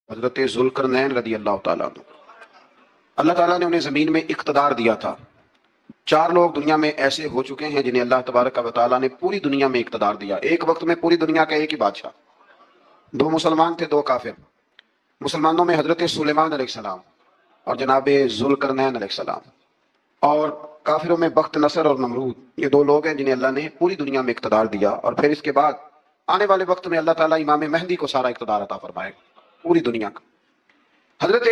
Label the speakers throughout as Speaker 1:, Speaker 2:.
Speaker 1: حضرت ذوالقرنین رضی اللہ تعالیٰ عنہ، اللہ تعالیٰ نے انہیں زمین میں اقتدار دیا تھا۔ 4 لوگ دنیا میں ایسے ہو چکے ہیں جنہیں اللہ تبارک و تعالیٰ نے پوری دنیا میں اقتدار دیا، ایک وقت میں پوری دنیا کا ایک ہی بادشاہ۔ 2 مسلمان تھے، 2 کافر۔ مسلمانوں میں حضرت سلیمان علیہ السلام اور جناب ذوالقرنین علیہ السلام، اور کافروں میں بخت نصر اور نمرود۔ یہ 2 لوگ ہیں جنہیں اللہ نے پوری دنیا میں اقتدار دیا، اور پھر اس کے بعد آنے والے وقت میں اللہ تعالیٰ امام مہدی کو سارا اقتدار عطا فرمائے گا پوری دنیا کا۔ حضرت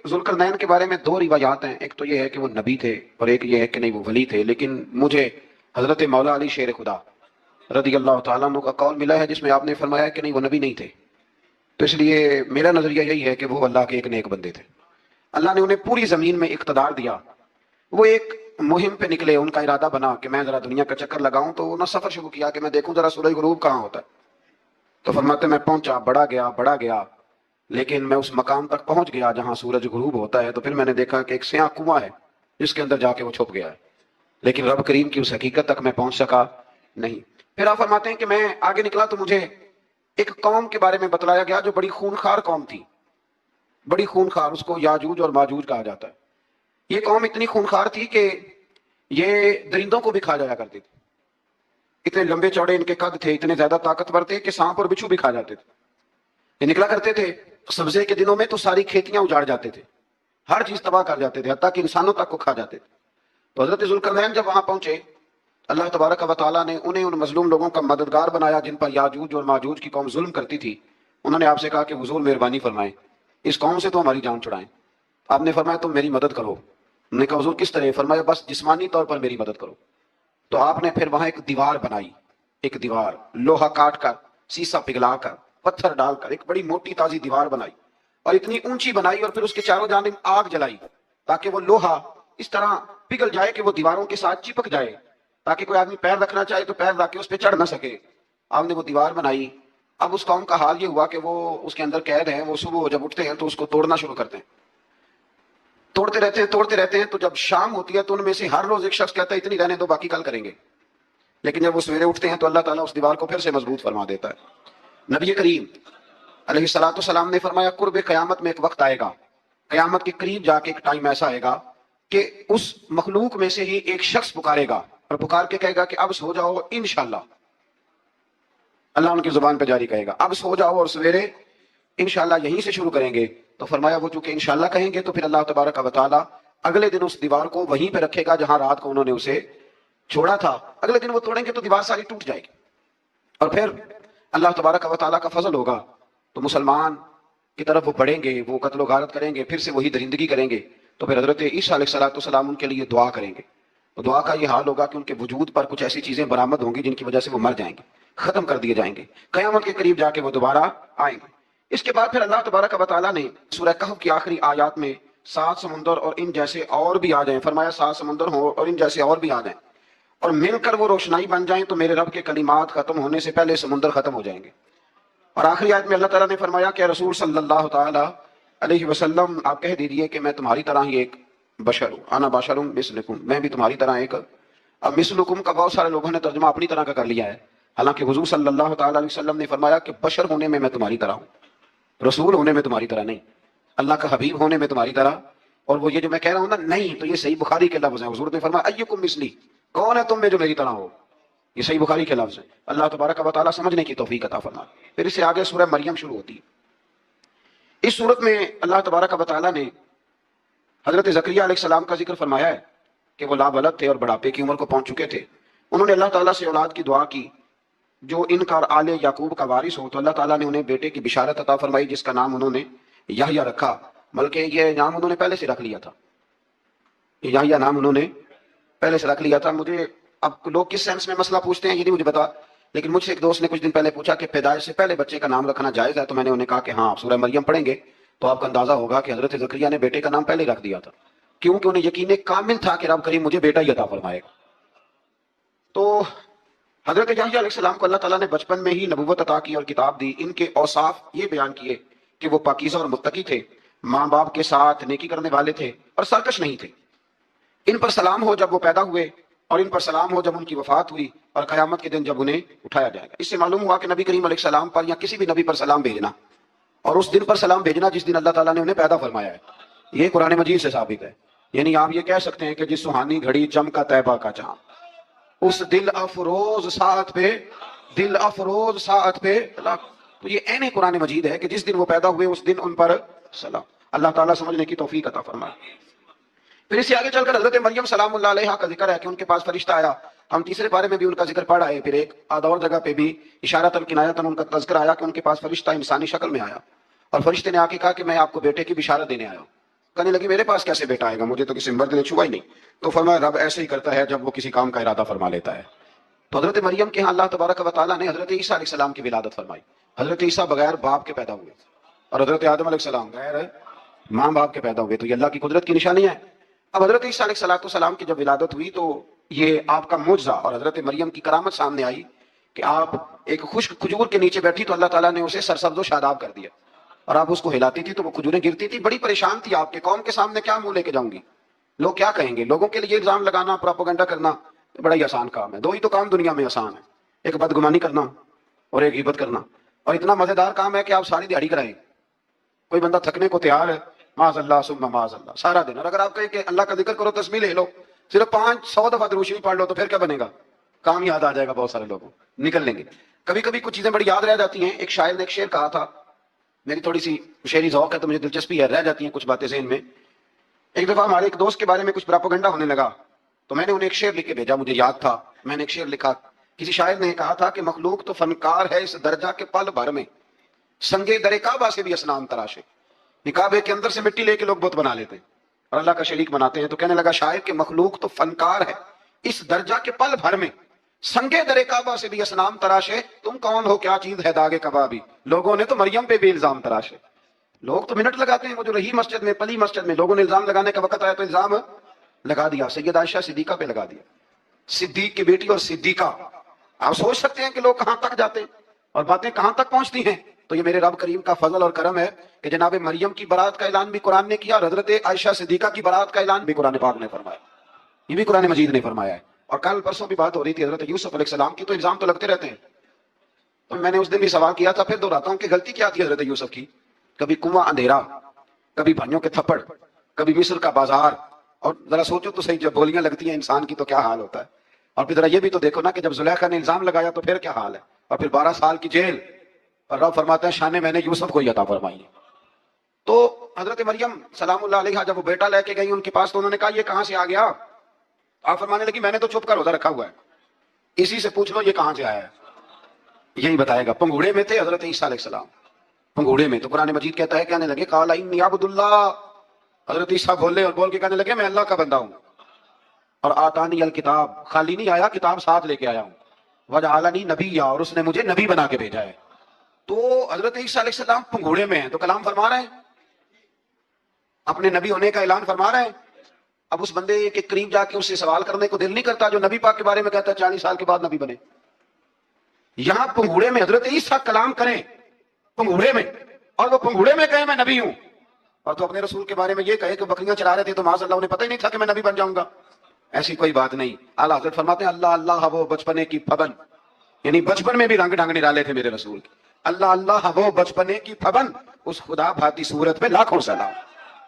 Speaker 1: ذوالقرنین کے بارے میں 2 روایات ہیں، ایک تو یہ ہے کہ وہ نبی تھے اور ایک یہ ہے کہ نہیں وہ ولی تھے، لیکن مجھے حضرت مولا علی شیر خدا رضی اللہ تعالیٰ عنہ کا قول ملا ہے جس میں آپ نے فرمایا کہ نہیں وہ نبی نہیں تھے، تو اس لیے میرا نظریہ یہی ہے کہ وہ اللہ کے ایک نیک بندے تھے۔ اللہ نے انہیں پوری زمین میں اقتدار دیا۔ وہ ایک مہم پہ نکلے، ان کا ارادہ بنا کہ میں ذرا دنیا کا چکر لگاؤں، تو انہوں نے سفر شروع کیا کہ میں دیکھوں ذرا سورج غروب کہاں ہوتا ہے۔ تو فرماتے میں پہنچا، بڑا گیا، لیکن میں اس مقام تک پہنچ گیا جہاں سورج غروب ہوتا ہے، تو پھر میں نے دیکھا کہ ایک سیاہ کنواں ہے جس کے اندر جا کے وہ چھپ گیا ہے، لیکن رب کریم کی اس حقیقت تک میں پہنچ سکا نہیں۔ پھر آپ فرماتے ہیں کہ میں آگے نکلا تو مجھے ایک قوم کے بارے میں بتلایا گیا جو بڑی خونخوار قوم تھی، بڑی خونخوار، اس کو یاجوج اور ماجوج کہا جاتا ہے۔ یہ قوم اتنی خونخوار تھی کہ یہ درندوں کو بھی کھا جایا کرتی تھی، اتنے لمبے چوڑے ان کے قد تھے، اتنے زیادہ طاقتور تھے کہ سانپ اور بچھو بھی کھا جاتے تھے۔ یہ نکلا کرتے تھے سبزے کے دنوں میں تو ساری کھیتیاں اجاڑ جاتے تھے، ہر چیز تباہ کر جاتے تھے، حتیٰ کہ انسانوں تک کو کھا جاتے تھے۔ تو حضرت ذوالقرنین جب وہاں پہنچے، اللہ تبارک و تعالیٰ نے انہیں ان مظلوم لوگوں کا مددگار بنایا جن پر یاجوج اور ماجوج کی قوم ظلم کرتی تھی۔ انہوں نے آپ سے کہا کہ حضور مہربانی فرمائیں، اس قوم سے تو ہماری جان چھڑائیں۔ آپ نے فرمایا تم میری مدد کرو۔ انہوں نے کہا حضور کس طرح؟ فرمایا بس جسمانی طور پر میری مدد کرو۔ تو آپ نے پھر وہاں ایک دیوار بنائی، ایک دیوار، لوہا کاٹ کر، سیسا پگھلا کر، پتھر ڈال کر ایک بڑی موٹی تازی دیوار بنائی، اور اتنی اونچی بنائی، اور پھر اس کے چاروں جانب آگ جلائی تاکہ وہ لوہا اس طرح پگھل جائے کہ وہ دیواروں کے ساتھ چپک جائے، تاکہ کوئی آدمی پیر رکھنا چاہے تو پیر رکھ کے اس پہ چڑھ نہ سکے۔ آپ نے وہ دیوار بنائی۔ اب اس قوم کا حال یہ ہوا کہ وہ اس کے اندر قید ہیں، وہ صبح جب اٹھتے ہیں تو اس کو توڑنا شروع کرتے ہیں، توڑتے رہتے ہیں، تو جب شام ہوتی ہے تو ان میں سے ہر روز ایک شخص کہتا ہے اتنی رہنے دو باقی کل کریں گے، لیکن جب وہ سویرے اٹھتے ہیں تو اللہ تعالیٰ اس دیوار کو پھر سے مضبوط فرما دیتا ہے۔ نبی کریم علیہ الصلوۃ والسلام نے فرمایا قرب قیامت میں ایک وقت آئے گا، قیامت کے قریب جا کے ایک ٹائم ایسا آئے گا کہ اس مخلوق میں سے ہی ایک شخص پکارے گا اور پکار کے کہے گا کہ اب سو جاؤ انشاءاللہ۔ اللہ ان کی زبان پہ جاری کہے گا اب سو جاؤ اور سویرے انشاءاللہ یہیں سے شروع کریں گے۔ تو فرمایا وہ چونکہ انشاءاللہ کہیں گے تو پھر اللہ تبارک و تعالیٰ اگلے دن اس دیوار کو وہیں پہ رکھے گا جہاں رات کو انہوں نے اسے چھوڑا تھا۔ اگلے دن وہ توڑیں گے تو دیوار ساری ٹوٹ جائے گی، اور پھر اللہ تبارک و تعالیٰ کا فضل ہوگا تو مسلمان کی طرف وہ بڑھیں گے، وہ قتل و غارت کریں گے، پھر سے وہی درندگی کریں گے، تو پھر حضرت عیسیٰ علیہ الصلوۃ والسلام ان کے لیے دعا کریں گے۔ تو دعا کا یہ حال ہوگا کہ ان کے وجود پر کچھ ایسی چیزیں برآمد ہوں گی جن کی وجہ سے وہ مر جائیں گے، ختم کر دیے جائیں گے، قیامت کے قریب جا کے وہ دوبارہ آئیں گے۔ اس کے بعد پھر اللہ تبارک و تعالیٰ نے سورہ کہف کی آخری آیات میں 7 سمندر اور ان جیسے اور بھی آ جائیں، فرمایا 7 سمندر ہوں اور ان جیسے اور بھی آ جائیں اور مل کر وہ روشنائی بن جائیں تو میرے رب کے کلمات ختم ہونے سے پہلے سمندر ختم ہو جائیں گے۔ اور آخری آیت میں اللہ تعالیٰ نے فرمایا کہ رسول صلی اللہ تعالیٰ علیہ وسلم آپ کہہ دیجیے کہ میں تمہاری طرح ہی ایک بشر ہوں، انا بشر مثلکم، میں بھی تمہاری طرح ایک۔ اب مثلکم کا بہت سارے لوگوں نے ترجمہ اپنی طرح کا کر لیا ہے، حالانکہ حضور صلی اللہ تعالیٰ علیہ وسلم نے فرمایا کہ بشر ہونے میں تمہاری طرح ہوں، رسول ہونے میں تمہاری طرح نہیں، اللہ کا حبیب ہونے میں تمہاری طرح۔ اور وہ یہ جو میں کہہ رہا ہوں نا نہیں، تو یہ صحیح بخاری کے لفظ ہیں، حضور نے فرمایا ایکم مثلی، کون ہے تم میں جو میری طرح ہو، یہ صحیح بخاری کے لفظ ہیں۔ اللہ تبارک و تعالیٰ سمجھنے کی توفیق عطا فرمائے۔ پھر اس سے آگے سورہ مریم شروع ہوتی ہے۔ اس صورت میں اللہ تبارک و تعالیٰ نے حضرت زکریا علیہ السلام کا ذکر فرمایا ہے کہ وہ لاولد تھے اور بڑھاپے کی عمر کو پہنچ چکے تھے۔ انہوں نے اللہ تعالیٰ سے اولاد کی دعا کی جو ان کا اور آل یعقوب کا وارث ہو، تو اللہ تعالیٰ نے انہیں بیٹے کی بشارت عطا فرمائی جس کا نام انہوں نے یحییٰ رکھا، بلکہ یہ نام انہوں نے پہلے سے رکھ لیا تھا، یحییٰ نام انہوں نے پہلے سے رکھ لیا تھا۔ مجھے اب لوگ کس سینس میں مسئلہ پوچھتے ہیں یہ نہیں مجھے پتا، لیکن مجھ سے ایک دوست نے کچھ دن پہلے پوچھا کہ پیدائش سے پہلے بچے کا نام رکھنا جائز ہے، تو میں نے انہیں کہا کہ ہاں، سورہ مریم پڑھیں گے تو آپ کا اندازہ ہوگا کہ حضرت زکریا نے بیٹے کا نام پہلے رکھ دیا تھا، کیونکہ انہیں یقین کامل تھا کہ رب کریم مجھے بیٹا ہی عطا فرمائے گا۔ تو حضرت یحییٰ علیہ السلام کو اللہ تعالیٰ نے بچپن میں ہی نبوت عطا کی اور کتاب دی۔ ان کے اوصاف یہ بیان کیے کہ وہ پاکیزہ اور متقی تھے، ماں باپ کے ساتھ نیکی کرنے والے تھے اور سرکش نہیں تھے۔ ان پر سلام ہو جب وہ پیدا ہوئے، اور ان پر سلام ہو جب ان کی وفات ہوئی، اور قیامت کے دن جب انہیں اٹھایا جائے گا۔ اس سے معلوم ہوا کہ نبی کریم علیہ السلام پر یا کسی بھی نبی پر سلام بھیجنا اور اس دن پر سلام بھیجنا جس دن اللہ تعالیٰ نے انہیں پیدا فرمایا ہے. یہ قرآن مجید سے ثابت ہے. یعنی آپ یہ کہہ سکتے ہیں کہ جس سہانی گھڑی چمکا طیبہ کا چاند، اس دل افروز ساعت پہ، دل افروز ساعت پہ، تو یہ عین قرآن مجید ہے کہ جس دن وہ پیدا ہوئے اس دن ان پر سلام. اللہ تعالیٰ سمجھنے کی توفیق عطا فرمائے. پھر اس سے آگے چل کر حضرت مریم سلام اللہ علیہا کا ذکر ہے کہ ان کے پاس فرشتہ آیا. ہم تیسرے پارے میں بھی ان کا ذکر پڑھا ہے. پھر ایک اور جگہ پہ بھی اشارتاً کنایتاً ان کا تذکر آیا کہ ان کے پاس فرشتہ انسانی شکل میں آیا، اور فرشتے نے آ کے کہا کہ میں آپ کو بیٹے کی بشارت دینے آیا ہوں. کہنے لگی میرے پاس کیسے بیٹا آئے گا، مجھے تو کسی مرد نے چھوا ہی نہیں. تو فرمایا رب ایسے ہی کرتا ہے جب وہ کسی کام کا ارادہ فرما لیتا ہے. تو حضرت مریم کے ہاں اللہ تبارک و تعالیٰ نے حضرت عیسیٰ علیہ السلام کی ولادت فرمائی. حضرت عیسیٰ بغیر باپ کے پیدا ہوئے، اور حضرت آدم علیہ السلام بغیر ماں باپ کے پیدا ہوئے. تو یہ اللہ کی قدرت کی نشانی ہے. اب حضرت عیسیٰ علیہ السلام کی جب ولادت ہوئی تو یہ آپ کا معجزہ اور حضرت مریم کی کرامت سامنے آئی کہ آپ ایک خشک کھجور کے نیچے بیٹھی تو اللہ تعالیٰ نے اسے سرسبز و شاداب کر دیا، اور آپ اس کو ہلاتی تھی تو وہ کھجوریں گرتی تھی. بڑی پریشان تھی آپ کے قوم کے سامنے کیا منہ لے کے جاؤں گی، لوگ کیا کہیں گے. لوگوں کے لیے الزام لگانا، پروپیگنڈا کرنا بڑا ہی آسان کام ہے. دو ہی تو کام دنیا میں آسان ہے، ایک بدگمانی کرنا اور ایک غیبت کرنا. اور اتنا مزیدار کام ہے کہ آپ ساری دیہڑی کرائیں. کوئی بندہ تھکنے کو تیار ہے، معاذ اللہ ثم معاذ اللہ سارا دن. اور اگر آپ کہیں کہ اللہ کا ذکر کرو، تسبیح لے لو، صرف 500 دفعہ درود شریف پڑھ لو، تو پھر کیا بنے گا؟ کام یاد آ جائے گا. بہت سارے لوگوں نکل لیں گے. کبھی کبھی کچھ چیزیں بڑی یاد رہ جاتی ہیں. ایک شاعر نے ایک شعر کہا تھا، میری تھوڑی سی شعری ذوق ہے تو مجھے دلچسپی ہے، رہ جاتی ہیں کچھ باتیں ذہن میں. ایک دفعہ ہمارے ایک دوست کے بارے میں کچھ پروپیگنڈا ہونے لگا تو میں نے انہیں ایک شعر لکھ کے بھیجا. مجھے یاد تھا، میں نے ایک شعر لکھا. کسی شاعر نے کہا تھا کہ مخلوق تو فنکار ہے اس درجہ کے پل بھر میں، سنگے در کعبہ سے بھی اسنام تراشے. کعبے کے اندر سے مٹی لے کے لوگ بت بنا لیتے ہیں اور اللہ کا شریک بناتے ہیں. تو کہنے لگا شاعر کہ مخلوق تو فنکار ہے اس درجہ کے پل بھر میں، سنگے در کعبہ سے بھی اسنام تراشے. تم کون ہو، کیا چیز ہے داغے کبابی، لوگوں نے تو مریم پہ بھی الزام تراشے. لوگ تو منٹ لگاتے ہیں، وہ جو رہی مسجد میں، پلی مسجد میں، لوگوں نے الزام لگانے کا وقت آیا تو الزام لگا دیا. سید عائشہ صدیقہ پہ لگا دیا، صدیق کی بیٹی اور صدیقہ. آپ سوچ سکتے ہیں کہ لوگ کہاں تک جاتے ہیں اور باتیں کہاں تک پہنچتی ہیں. تو یہ میرے رب کریم کا فضل اور کرم ہے کہ جناب مریم کی برات کا اعلان بھی قرآن نے کیا، اور حضرت عائشہ صدیقہ کی برات کا اعلان بھی قرآن پاک نے فرمایا. یہ بھی قرآن مجید نے فرمایا ہے. اور کل پرسوں بھی بات ہو رہی تھی حضرت یوسف علیہ السلام کی، تو الزام تو لگتے رہتے ہیں. تو میں نے اس دن بھی سوال کیا تھا، پھر دہراتا ہوں کہ غلطی کیا تھی حضرت یوسف کی. کبھی کنواں اندھیرا، کبھی بھائیوں کے تھپڑ، کبھی مصر کا بازار. اور ذرا سوچو تو صحیح، جب گولیاں لگتی ہیں انسان کی تو کیا حال ہوتا ہے. اور پھر ذرا یہ بھی تو دیکھو نا کہ جب زلیخا نے الزام لگایا تو پھر کیا حال ہے. اور پھر 12 سال کی جیل، اور رب فرماتا ہے شان میں نے یوسف کو عطا فرمائی. تو حضرت مریم سلام اللہ علیہا جب وہ بیٹا لے کے گئی ان کے پاس تو انہوں نے کہا یہ کہاں سے آ گیا. آپ فرمانے لگی میں نے تو چھپ کر ادھر رکھا ہوا ہے، اسی سے پوچھ لو یہ کہاں سے آیا ہے. یہی بتائے گا. پنگوڑے میں تھے حضرت عیسیٰ علیہ السلام، پنگوڑے میں. تو قرآن مجید کہتا ہے کہنے لگے قال انی عبد اللہ. حضرت عیسیٰ بولے اور بول کے کہنے لگے میں اللہ کا بندہ ہوں. اور آتانی الکتاب، خالی نہیں آیا، کتاب ساتھ لے کے آیا ہوں. وجعلنی نبیا، اور اس نے مجھے نبی بنا کے بھیجا ہے. تو حضرت عیسیٰ علیہ السلام پنگوڑے میں ہیں تو کلام فرما رہے ہیں، اپنے نبی ہونے کا اعلان فرما رہے ہیں. اب اس بندے کے قریب جا کے اس سے سوال کرنے کو دل نہیں کرتا جو نبی پاک کے بارے میں کہتا ہے 40 سال کے بعد نبی بنے. یہاں پنگوڑے میں حضرت عیسیٰ کلام کریں پنگوڑے میں، اور وہ پنگوڑے میں کہے میں نبی ہوں. اور تو اپنے رسول کے بارے میں یہ کہے کہ بکریاں چرا رہے تھے تو معاذ اللہ انہیں پتہ ہی نہیں تھا کہ میں نبی بن جاؤں گا. ایسی کوئی بات نہیں. اعلیٰ حضرت فرماتے ہیں اللہ اللہ وہ بچپنے کی پھبن، یعنی بچپن میں بھی رنگ ڈھنگ نرالے تھے میرے رسول کی. اللہ اللہ وہ بچپنے کی پھبن، اس خدا بھاتی صورت پہ لاکھوں سلام،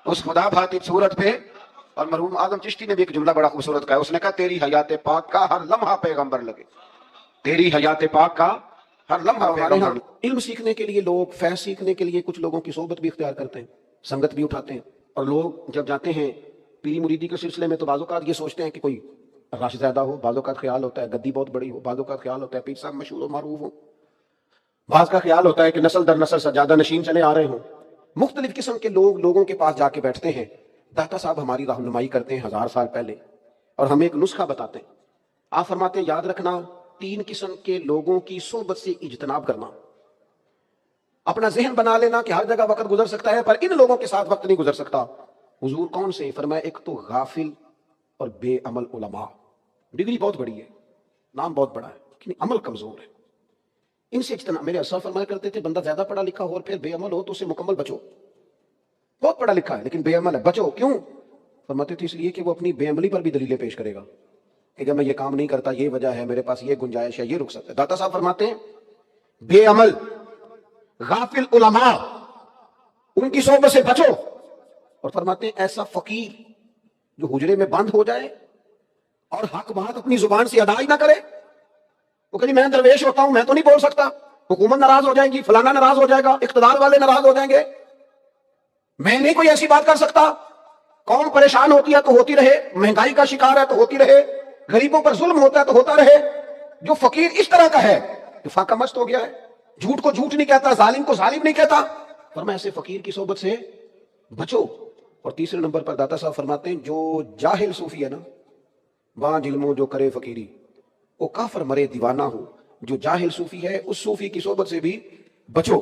Speaker 1: اس خدا بھاتی صورت پہ. اور مرحوم اعظم چشتی نے بھی ایک جملہ بڑا خوبصورت کہا. اس نے کہا تیری حیات پاک کا ہر لمحہ پیغمبر لگے، تیری حیات پاک کا ہر لمحہ پیغمبر. علم سیکھنے کے لیے لوگ، فیض سیکھنے کے لیے کچھ لوگوں کی صحبت بھی اختیار کرتے ہیں، سنگت بھی اٹھاتے ہیں. اور لوگ جب جاتے ہیں پیری مریدی کے سلسلے میں تو بعض اوقات یہ سوچتے ہیں کہ کوئی راشد زیادہ ہو، بعض اوقات خیال ہوتا ہے گدی بہت بڑی ہو، بعض اوقات خیال ہوتا ہے پیر صاحب مشہور و معروف ہو، بعض کا خیال ہوتا ہے کہ نسل در نسل سجادہ نشین چلے آ رہے ہوں. مختلف قسم کے لوگ لوگوں کے پاس جا کے بیٹھتے ہیں. داتا صاحب ہماری رہنمائی کرتے ہیں 1000 سال پہلے اور ہمیں ایک نسخہ بتاتے ہیں. آپ فرماتے ہیں یاد رکھنا 3 قسم کے لوگوں کی صحبت سے اجتناب کرنا. اپنا ذہن بنا لینا کہ ہر جگہ وقت گزر سکتا ہے پر ان لوگوں کے ساتھ وقت نہیں گزر سکتا. حضور کون سے؟ فرمایا ایک تو غافل اور بے عمل علماء. ڈگری بہت بڑی ہے، نام بہت بڑا ہے لیکن عمل کمزور ہے. ان سے اجتناب. میرے اسلاف فرمایا کرتے تھے بندہ زیادہ پڑھا لکھا ہو اور پھر بے عمل ہو تو اسے مکمل بچو. بہت پڑھا لکھا ہے لیکن بے عمل ہے، بچو. کیوں؟ فرماتے تھے اس لیے کہ وہ اپنی بے عملی پر بھی دلیلیں پیش کرے گا کہ جب میں یہ کام نہیں کرتا یہ وجہ ہے، میرے پاس یہ گنجائش ہے، یہ رخصت ہے. داتا صاحب فرماتے ہیں بے عمل، غافل علماء ان کی صحبت سے بچو. اور فرماتے ہیں ایسا فقیر جو حجرے میں بند ہو جائے اور حق بات اپنی زبان سے ادا ہی نہ کرے. وہ کہ میں درویش ہوتا ہوں، میں تو نہیں بول سکتا، حکومت ناراض ہو جائے گی، فلانا ناراض ہو جائے گا، اقتدار والے ناراض ہو جائیں گے، میں نہیں کوئی ایسی بات کر سکتا. قوم پریشان ہوتی ہے تو ہوتی رہے، مہنگائی کا شکار ہے تو ہوتی رہے، غریبوں پر ظلم ہوتا ہے تو ہوتا رہے. جو فقیر اس طرح کا ہے جو فاقہ مست ہو گیا ہے، جھوٹ کو جھوٹ نہیں کہتا، ظالم کو ظالم نہیں کہتا، فرمایا ایسے فقیر کی صحبت سے بچو. اور تیسرے نمبر پر داتا صاحب فرماتے ہیں جو جاہل صوفی ہے نا، وہاں جلموں جو کرے فقیری، وہ کافر مرے دیوانہ ہو. جو جاہل صوفی ہے اس صوفی کی صحبت سے بھی بچو.